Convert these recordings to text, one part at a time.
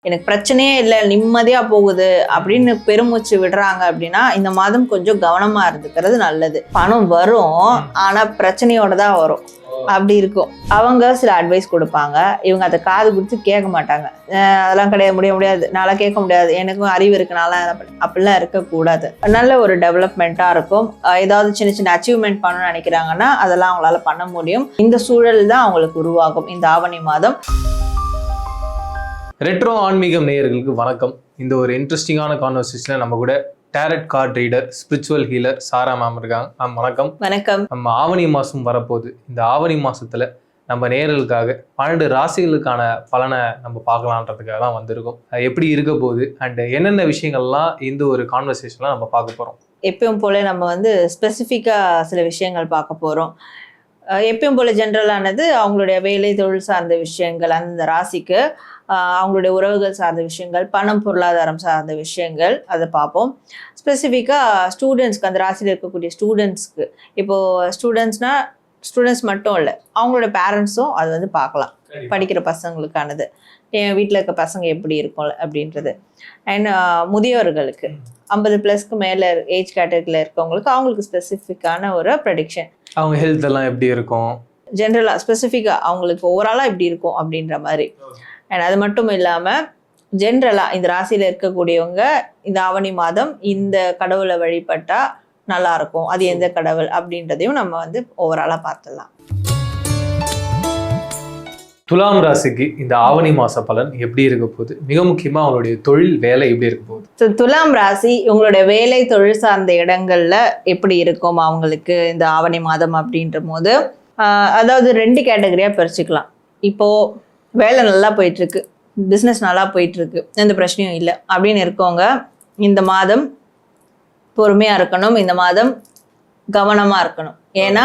எனக்கு பிரச்சனையே இல்லை, நிம்மதியா போகுது அப்படின்னு பெருமூச்சு விடுறாங்க அப்படின்னா இந்த மாதம் கொஞ்சம் கவனமா இருந்துக்கிறது நல்லது. பணம் வரும், ஆனா பிரச்சனையோட தான் வரும். அப்படி இருக்கும். அவங்க சில அட்வைஸ் கொடுப்பாங்க, இவங்க அதை காது கொடுத்து கேட்க மாட்டாங்க. அதெல்லாம் கிடையாது, முடியாது, நாளா கேட்க முடியாது, எனக்கும் அறிவு இருக்கு, நாளா அப்படிலாம் இருக்கக்கூடாது. நல்ல ஒரு டெவலப்மெண்ட்டா இருக்கும். ஏதாவது சின்ன சின்ன அச்சீவ்மெண்ட் பண்ணணும்னு நினைக்கிறாங்கன்னா அதெல்லாம் அவங்களால பண்ண முடியும். இந்த சூழல் தான் அவங்களுக்கு உருவாகும் இந்த ஆவணி மாதம். ரெட்ரோ ஆன்மீகம் நேயர்களுக்கு வணக்கம். இந்த ஒரு இன்ட்ரெஸ்டிங்கான கான்வர்சேஷன்ல நம்ம கூட tarot card reader, spiritual healer Sara ma'am இருக்காங்க. மேம் வணக்கம். வணக்கம். நம்ம ஆவணி மாதம் வரப்போகுது. இந்த ஆவணி மாதத்தில் நம்ம நேயர்களுக்காக 12 ராசிகளுக்கான பலனை நம்ம பார்க்கலான்றதுக்காக தான் வந்திருக்கோம். எப்படி இருக்க போகுது அண்ட் என்னென்ன விஷயங்கள்லாம் இந்த ஒரு கான்வர்சேஷன்லாம் நம்ம பார்க்க போகிறோம். எப்பயும் போல நம்ம ஸ்பெசிஃபிக்காக சில விஷயங்கள் பார்க்க போகிறோம். எப்பயும் போல ஜென்ரலானது அவங்களுடைய வேலை தொழில் சார்ந்த விஷயங்கள், அந்த ராசிக்கு அவங்களுடைய உறவுகள் சார்ந்த விஷயங்கள், பணம் பொருளாதாரம் சார்ந்த விஷயங்கள், அதை பார்ப்போம். ஸ்பெசிஃபிக்காக ஸ்டூடெண்ட்ஸ்க்கு, அந்த ராசியில் இருக்கக்கூடிய ஸ்டூடெண்ட்ஸ்க்கு, இப்போது ஸ்டூடெண்ட்ஸ் மட்டும் இல்லை, அவங்களோட பேரண்ட்ஸும் அது பார்க்கலாம். படிக்கிற பசங்களுக்கானது, என் வீட்டில் இருக்க பசங்க எப்படி இருக்கும் அப்படின்றது. அண்ட் முதியோர்களுக்கு 50+ மேலே ஏஜ் கேட்டகரியில் இருக்கவங்களுக்கு அவங்களுக்கு ஸ்பெசிஃபிக்கான ஒரு ப்ரெடிக்ஷன். அவங்க ஹெல்த் எல்லாம் எப்படி இருக்கும், ஜென்ரலாக ஸ்பெசிஃபிக்காக அவங்களுக்கு ஓவராலாக எப்படி இருக்கும் அப்படின்ற மாதிரி. அண்ட் அது மட்டும் இல்லாமல் ஜென்ரலாக இந்த ராசியில் இருக்கக்கூடியவங்க இந்த ஆவணி மாதம் இந்த கடவுளை வழிபட்டா நல்லா இருக்கும், அது எந்த கடவுள் அப்படின்றதையும் நம்ம ஓவராலாக பார்த்துடலாம். துலாம் ராசிக்கு இந்த ஆவணி மாச பலன் எப்படி இருக்க போகுது? மிக முக்கியமா அவங்களுடைய தொழில் வேலை எப்படி இருக்க போகுது? துலாம் ராசி உங்களுடைய வேலை தொழில் சார்ந்த இடங்கள்ல எப்படி இருக்கும் அவங்களுக்கு இந்த ஆவணி மாதம் அப்படின்ற போது, அதாவது 2 கேட்டகரியா பிரிச்சுக்கலாம். இப்போ வேலை நல்லா போயிட்டு இருக்கு, பிஸ்னஸ் நல்லா போயிட்டு இருக்கு, எந்த பிரச்சனையும் இல்லை அப்படின்னு இருக்கவங்க இந்த மாதம் பொறுமையா இருக்கணும். இந்த மாதம் கவனமா இருக்கணும். ஏன்னா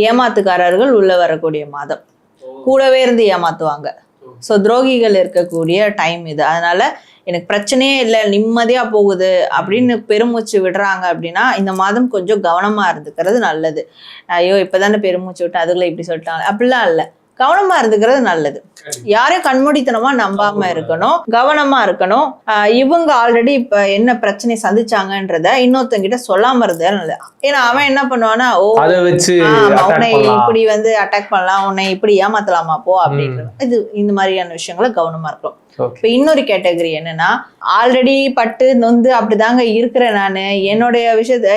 ஏமாத்துக்காரர்கள் உள்ள வரக்கூடிய மாதம், கூடவே இருந்து ஏமாத்துவாங்க. ஸோ துரோகிகள் இருக்கக்கூடிய டைம் இது. அதனால எனக்கு பிரச்சனையே இல்லை, நிம்மதியா போகுது அப்படின்னு பெருமூச்சு விடுறாங்க அப்படின்னா இந்த மாதம் கொஞ்சம் கவனமா இருந்துக்கிறது நல்லது. ஐயோ இப்பதானே பெருமூச்சு விட்டு அதுக்குள்ள இப்படி சொல்லிட்டாங்க அப்படிலாம் இல்லை, கவனமா இருந்துக்கிறது நல்லது. யாரையும் கண்மூடித்தனமா நம்பாம இருக்கணும், கவனமா இருக்கணும். இவங்க ஆல்ரெடி இப்ப என்ன பிரச்சனை சந்திச்சாங்கன்றத இன்னொருத்தங்கிட்ட சொல்லாம இருந்தது நல்லது. ஏன்னா அவன் என்ன பண்ணுவானா, உன்னை இப்படி அட்டாக் பண்ணலாம், உன்னை இப்படி ஏமாத்தலாமா போ அப்படின்றது. இது இந்த மாதிரியான விஷயங்களை கவனமா இருக்கும். இப்ப இன்னொரு கேட்டகரி என்னன்னா, ஆல்ரெடி பட்டு நொந்து அப்படிதாங்க இருக்கிறேன் நானு, என்னுடைய விஷயத்த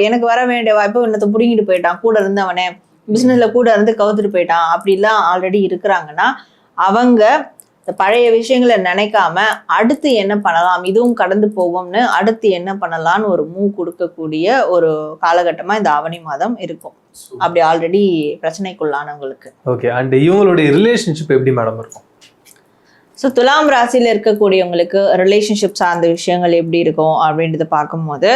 எனக்கு வர வேண்டிய வாய்ப்பு இன்னத்தை புடுங்கிட்டு போயிட்டான், கூட இருந்தவனே பிசினஸ்ல கூட இருந்து கவுத்துட்டு போயிட்டான் அப்படிலாம் ஆல்ரெடி இருக்கிறாங்கன்னா அவங்க பழைய விஷயங்களை நினைக்காம அடுத்து என்ன பண்ணலாம், இதுவும் கடந்து போகும்னு அடுத்து என்ன பண்ணலாம்னு ஒரு மூவ் கொடுக்கக்கூடிய ஒரு காலகட்டமா இந்த ஆவணி மாதம் இருக்கும். அப்படி ஆல்ரெடி பிரச்சனைக்குள்ளானவங்களுக்கு. ஓகே. அண்ட் இவங்களுடைய ரிலேஷன்ஷிப் எப்படி மேடம் இருக்கும்? ஸோ துலாம் ராசியில் இருக்கக்கூடியவங்களுக்கு ரிலேஷன்ஷிப் சார்ந்த விஷயங்கள் எப்படி இருக்கும் அப்படின்றத பார்க்கும்போது,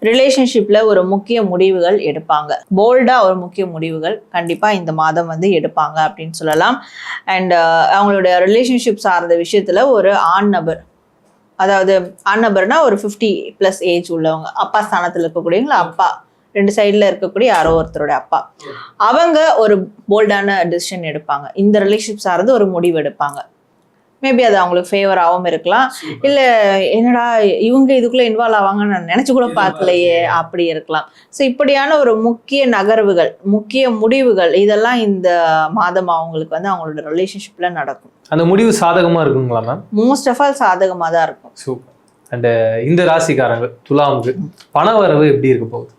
ரிலேஷன்ஷிப்பில் ஒரு முக்கிய முடிவுகள் எடுப்பாங்க. போல்டாக ஒரு முக்கிய முடிவுகள் கண்டிப்பாக இந்த மாதம் எடுப்பாங்க அப்படின்னு சொல்லலாம். அண்ட் அவங்களுடைய ரிலேஷன்ஷிப் சார்ந்த விஷயத்தில் ஒரு ஆண் நபர், அதாவது ஆண் நபர்னா ஒரு 50+ ஏஜ் உள்ளவங்க, அப்பா ஸ்தானத்தில் இருக்கக்கூடியவங்கள, அப்பா 2 சைடில் இருக்கக்கூடிய யாரோ ஒருத்தருடைய அப்பா, அவங்க ஒரு போல்டான டிசிஷன் எடுப்பாங்க. இந்த ரிலேஷன்ஷிப் சார்ந்து ஒரு முடிவு எடுப்பாங்க. மேபி அது அவங்களுக்கு ஃபேவராகவும் இருக்கலாம், இல்லை என்னடா இவங்க இதுக்குள்ளே இன்வால்வ் ஆவாங்கன்னு நான் நினச்சி கூட பார்க்கலையே அப்படி இருக்கலாம். ஸோ இப்படியான ஒரு முக்கிய நகர்வுகள், முக்கிய முடிவுகள், இதெல்லாம் இந்த மாதம் அவங்களுக்கு அவங்களோட ரிலேஷன்ஷிப்பில் நடக்கும். அந்த முடிவு சாதகமாக இருக்குங்களா மேம்? மோஸ்ட் ஆஃப் ஆல் சாதகமாக தான் இருக்கும். சூப்பர். அண்ட் இந்த ராசிக்காரங்க துலாமுக்கு பண வரவு எப்படி இருக்க போகுது?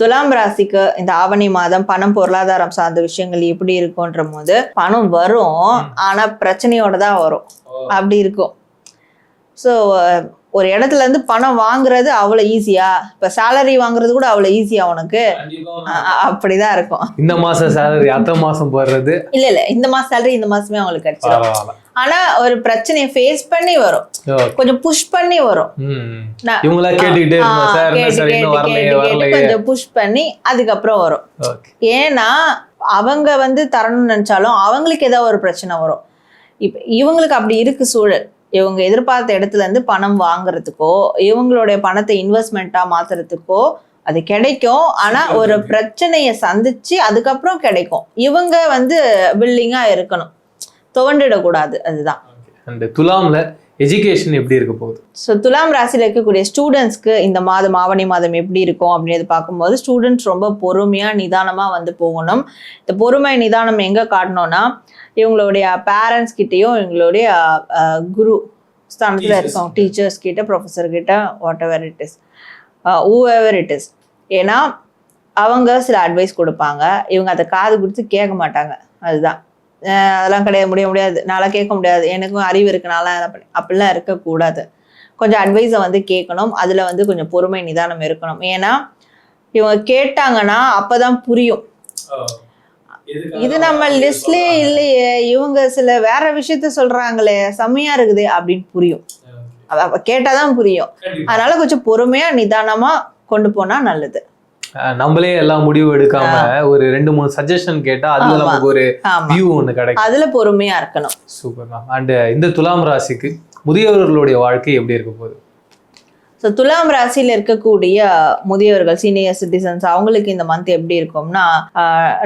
துலாம் ராசிக்கு இந்த ஆவணி மாதம் பணம் பொருளாதாரம் சார்ந்த விஷயங்கள் எப்படி இருக்கும்ன்ற போது, பணம் வரும், ஆனா பிரச்சனையோட தான் வரும். அப்படி இருக்கும். ஸோ ஒரு இடத்துல இருந்து பணம் வாங்குறது அவ்வளோ ஈஸியா, இப்ப சேலரி வாங்குறது கூட அவ்வளோ ஈஸியா உனக்கு, அப்படிதான் இருக்கும். இந்த மாசம் சேலரி அடுத்த மாசம் போடுறது இல்ல இந்த மாசம் சேலரி இந்த மாசமே அவங்களுக்கு கிடைச்சிடும். ஆனா ஒரு பிரச்சனையை ஃபேஸ் பண்ணி வரும், கொஞ்சம் புஷ் பண்ணி வரும், கொஞ்சம் புஷ் பண்ணி அதுக்கப்புறம் வரும். ஏன்னா அவங்க தரணும்னு நினைச்சாலும் அவங்களுக்கு ஏதாவது ஒரு பிரச்சனை வரும். இப்ப இவங்களுக்கு அப்படி இருக்கு சூழல். இவங்க எதிர்பார்த்த இடத்துல இருந்து பணம் வாங்குறதுக்கோ இவங்களுடைய பணத்தை இன்வெஸ்ட்மெண்ட்டா மாத்துறதுக்கோ அது கிடைக்கும். ஆனா ஒரு பிரச்சனையை சந்திச்சு அதுக்கப்புறம் கிடைக்கும். இவங்க வில்லிங்கா இருக்கணும், துவண்டிடக்கூடாது. அதுதான். அந்த துலாம்ல எஜுகேஷன் எப்படி இருக்க போகுது? ஸோ துலாம் ராசியில் இருக்கக்கூடிய ஸ்டூடெண்ட்ஸ்க்கு இந்த மாதம் ஆவணி மாதம் எப்படி இருக்கும் அப்படின்றது பார்க்கும்போது ஸ்டூடெண்ட்ஸ் ரொம்ப பொறுமையாக நிதானமாக வந்து போகணும். இந்த பொறுமை நிதானம் எங்கே காட்டணும்னா இவங்களுடைய பேரண்ட்ஸ் கிட்டேயும் இவங்களுடைய குரு ஸ்தானத்தில் இருக்கவங்க டீச்சர்ஸ் கிட்ட ப்ரொஃபஸர் கிட்ட what ever it is whoever it is. ஏன்னா அவங்க சில அட்வைஸ் கொடுப்பாங்க, இவங்க அதை காது கொடுத்து கேட்க மாட்டாங்க. அதுதான் அதெல்லாம் கிடையாது, முடியாது, நான்லாம் கேட்க முடியாது, எனக்கும் அறிவு இருக்குனால அப்படிலாம் இருக்கக்கூடாது. கொஞ்சம் அட்வைஸை வந்து கேட்கணும். அதில் வந்து கொஞ்சம் பொறுமை நிதானம் இருக்கணும். ஏன்னா இவங்க கேட்டாங்கன்னா அப்போதான் புரியும், இது நம்ம லிஸ்ட்லேயே இல்லையே, இவங்க சில வேற விஷயத்த சொல்றாங்களே, செம்மையா இருக்குது அப்படின்னு புரியும். கேட்டாதான் புரியும். அதனால கொஞ்சம் பொறுமையா நிதானமா கொண்டு போனா நல்லது. நம்மளே எல்லாம் முடிவு எடுக்காம ஒரு 2-3 சஜஷன் கேட்டா அதுல நமக்கு ஒரு வியூ ஒண்ணு கிடைக்கும். அதுல பொறுமையா இருக்கணும். Super ma'am. அண்ட் இந்த துலாம் ராசிக்கு முதியவர்களுடைய வாழ்க்கை எப்படி இருக்க போகுது? ஸோ துலாம் ராசியில் இருக்கக்கூடிய முதியவர்கள் சீனியர் சிட்டிசன்ஸ் அவங்களுக்கு இந்த மந்த் எப்படி இருக்கும்னா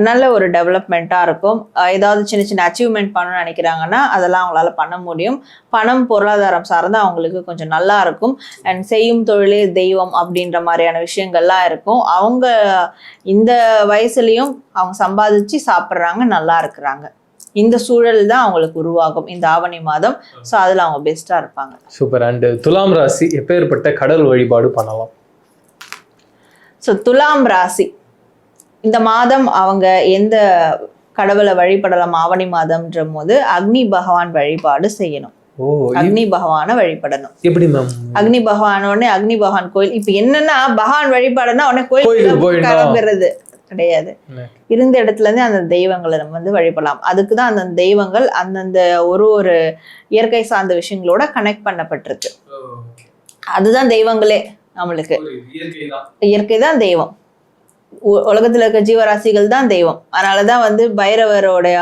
நல்ல ஒரு டெவலப்மெண்ட்டாக இருக்கும். ஏதாவது சின்ன சின்ன அச்சீவ்மெண்ட் பண்ணணும்னு நினைக்கிறாங்கன்னா அதெல்லாம் அவங்களால பண்ண முடியும். பணம் பொருளாதாரம் சார்ந்து அவங்களுக்கு கொஞ்சம் நல்லா இருக்கும். அண்ட் செய்யும் தொழிலே தெய்வம் அப்படின்ற மாதிரியான விஷயங்கள்லாம் இருக்கும். அவங்க இந்த வயசுலையும் அவங்க சம்பாதிச்சு சாப்பிட்றாங்க, நல்லா இருக்கிறாங்க. இந்த சூழல் தான் அவங்களுக்கு உருவாகும் இந்த ஆவணி மாதம். ஸோ அதில் அவங்க பெஸ்ட்டாக இருப்பாங்க. சூப்பர். அண்ட் துலாம் ராசி எப்பேற்பட்ட கடவுள் வழிபாடு பண்ணலாம்? ஸோ துலாம் ராசி இந்த மாதம் அவங்க எந்த கடவுளை வழிபடலாம் ஆவணி மாதம்ன்ற போது அக்னி பகவான் வழிபாடு செய்யணும். அக்னி பகவானை வழிபடணும். எப்படி மேம்? அக்னி பகவான் உடனே அக்னி பகவான் கோயில். இப்ப என்னன்னா பகவான் வழிபாடுனா உடனே கோயில் கிளம்புறது கிடையாது. இருந்த இடத்துல இருந்து அந்த தெய்வங்களை நம்ம வந்து வழிபடலாம். அதுக்குதான் அந்த தெய்வங்கள் அந்தந்த ஒரு இயற்கை சார்ந்த விஷயங்களோட கனெக்ட் பண்ணப்பட்டிருக்கு. அதுதான் தெய்வங்களே நம்மளுக்கு. இயற்கை தான் தெய்வம். உலகத்துல இருக்க ஜீவராசிகள் தான் தெய்வம். அதனாலதான் வந்து பைரவரோடைய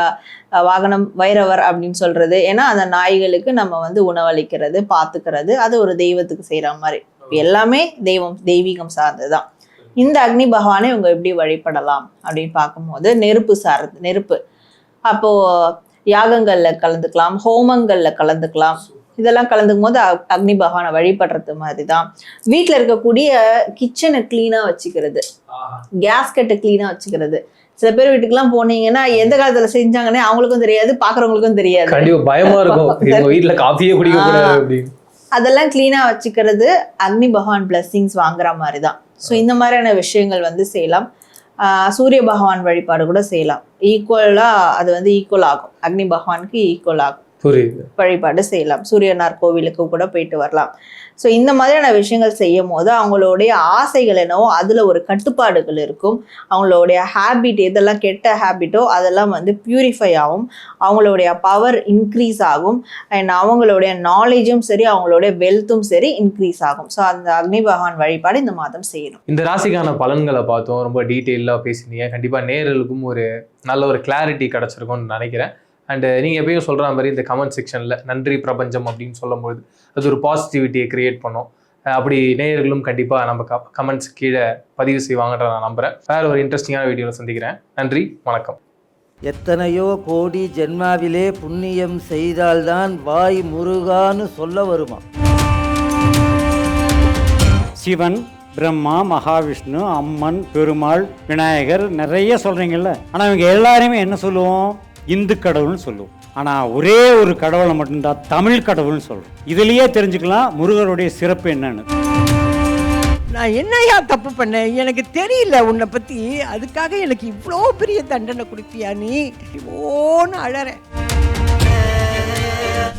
வாகனம் வைரவர் அப்படின்னு சொல்றது. ஏன்னா அந்த நாய்களுக்கு நம்ம வந்து உணவளிக்கிறது, பாத்துக்கிறது, அது ஒரு தெய்வத்துக்கு செய்யற மாதிரி. எல்லாமே தெய்வீகம் சார்ந்துதான். இந்த அக்னி பகவானை இவங்க எப்படி வழிபடலாம் அப்படின்னு பார்க்கும்போது நெருப்பு அப்போ யாகங்கள்ல கலந்துக்கலாம், ஹோமங்கள்ல கலந்துக்கலாம். இதெல்லாம் கலந்துக்கும் போது அக்னி பகவானை வழிபடுறது மாதிரி தான். வீட்டில் இருக்கக்கூடிய கிச்சனை கிளீனா வச்சுக்கிறது, கேஸ்கெட்டை கிளீனா வச்சுக்கிறது. சில பேர் வீட்டுக்குலாம் போனீங்கன்னா எந்த காலத்துல செஞ்சாங்கன்னே அவங்களுக்கும் தெரியாது, பாக்குறவங்களுக்கும் தெரியாது. பயமா இருக்கும், வீட்டுல காஃபியே குடிக்க கூடாது. அதெல்லாம் கிளீனா வச்சுக்கிறது அக்னி பகவான் பிளஸ்ஸிங்ஸ் வாங்குற மாதிரி தான். ஸோ இந்த மாதிரியான விஷயங்கள் வந்து செய்யலாம். சூரிய பகவான் வழிபாடு கூட செய்யலாம். ஈக்குவலா அது வந்து ஈக்குவல் ஆகும், அக்னி பகவானுக்கு ஈக்குவல் ஆகும். வழிபாடு செய்யலாம். சூரியனார் கோவிலுக்கு கூட போயிட்டு வரலாம். ஸோ இந்த மாதிரியான விஷயங்கள் செய்யும் போது அவங்களுடைய ஆசைகள் என்னவோ அதுல ஒரு கட்டுப்பாடுகள் இருக்கும். அவங்களுடைய ஹேபிட் எதெல்லாம் கெட்ட ஹேபிட்டோ அதெல்லாம் வந்து பியூரிஃபை ஆகும். அவங்களுடைய பவர் இன்க்ரீஸ் ஆகும். அண்ட் அவங்களுடைய நாலேஜும் சரி அவங்களுடைய வெல்த்தும் சரி இன்க்ரீஸ் ஆகும். ஸோ அந்த அக்னி பகவான் வழிபாடு இந்த மாதம் செய்யணும். இந்த ராசிக்கான பலன்களை பார்த்தோம், ரொம்ப டீட்டெயிலாக பேசினீங்க. கண்டிப்பாக நேயர்களுக்கும் ஒரு நல்ல ஒரு கிளாரிட்டி கிடைச்சிருக்கும்னு நினைக்கிறேன். அண்ட் நீங்கள் எப்பயும் சொல்கிற மாதிரி இந்த கமெண்ட் செக்ஷனில் நன்றி பிரபஞ்சம் அப்படின்னு சொல்லும்போது அது ஒரு பாசிட்டிவிட்டியை கிரியேட் பண்ணும். அப்படி நேயர்களும் கண்டிப்பாக நம்ம கமெண்ட்ஸ் கீழே பதிவு செய்வாங்கன்ற நான் நம்புகிறேன். வேறு ஒரு இன்ட்ரெஸ்டிங்கான வீடியோவில் சந்திக்கிறேன். நன்றி, வணக்கம். எத்தனையோ கோடி ஜென்மாவிலே புண்ணியம் செய்தால்தான் வாய் முருகான்னு சொல்ல வருமா? சிவன், பிரம்மா, மகாவிஷ்ணு, அம்மன், பெருமாள், விநாயகர் நிறைய சொல்கிறீங்கல்ல. ஆனால் இவங்க எல்லாருமே என்ன சொல்லுவோம்? இந்து கடவுள்னு சொல்லுவோம். ஆனால் ஒரே ஒரு கடவுளை மட்டும்தான் தமிழ் கடவுள்னு சொல்லுவோம். இதுலேயே தெரிஞ்சுக்கலாம் முருகருடைய சிறப்பு என்னன்னு. நான் என்னையா தப்பு பண்ணேன்? எனக்கு தெரியல உன்னை பற்றி, அதுக்காக எனக்கு இவ்வளோ பெரிய தண்டனை கொடுப்பியா நீ? ஓன்னு அழறேன்.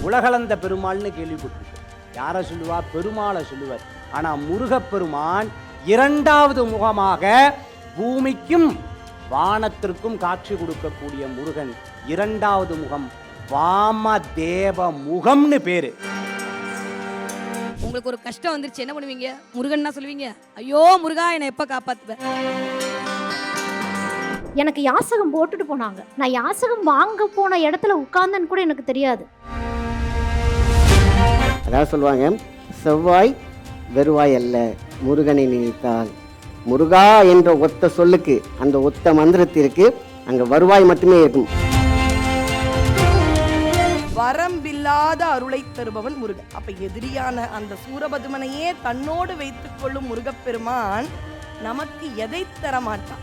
உலகளந்த பெருமாள்னு கேள்விப்பட்டிருக்கேன். யாரை சொல்லுவா? பெருமாளை சொல்லுவார். ஆனால் முருகப்பெருமான் இரண்டாவது முகமாக பூமிக்கும் வானத்திற்கும் காட்சி கொடுக்கக்கூடிய முருகன் இரண்டாவது முகம் வாமதேவ முகம்னு பேரு. உங்களுக்கு ஒரு கஷ்டம் வந்துருச்சு, என்ன பண்ணுவீங்க? முருகன்னா சொல்லுவீங்க, ஐயோ முருகா என்னை எப்ப காப்பாத்துவ? எனக்கு யாசகம் போட்டுட்டு போனாங்க. நான் யாசகம் வாங்க போன இடத்துல உட்கார்ந்தன்னு கூட எனக்கு தெரியாது. அதாவது சொல்லுவாங்க, செவ்வாய் வெறுவாய் அல்ல, முருகனை நினைத்தால். முருகா என்ற ஒத்த சொல்லுக்கு, அந்த ஒத்த மந்திரத்திற்கு அங்க வருவாய் மட்டுமே இருக்கும். வரம்பில் அளவில்லாத அருளை தருபவன் முருகன். அப்ப எதிரியான அந்த சூரபதுமனையே தன்னோடு வைத்துக் கொள்ளும் முருகப்பெருமான் நமக்கு எதை தர மாட்டான்?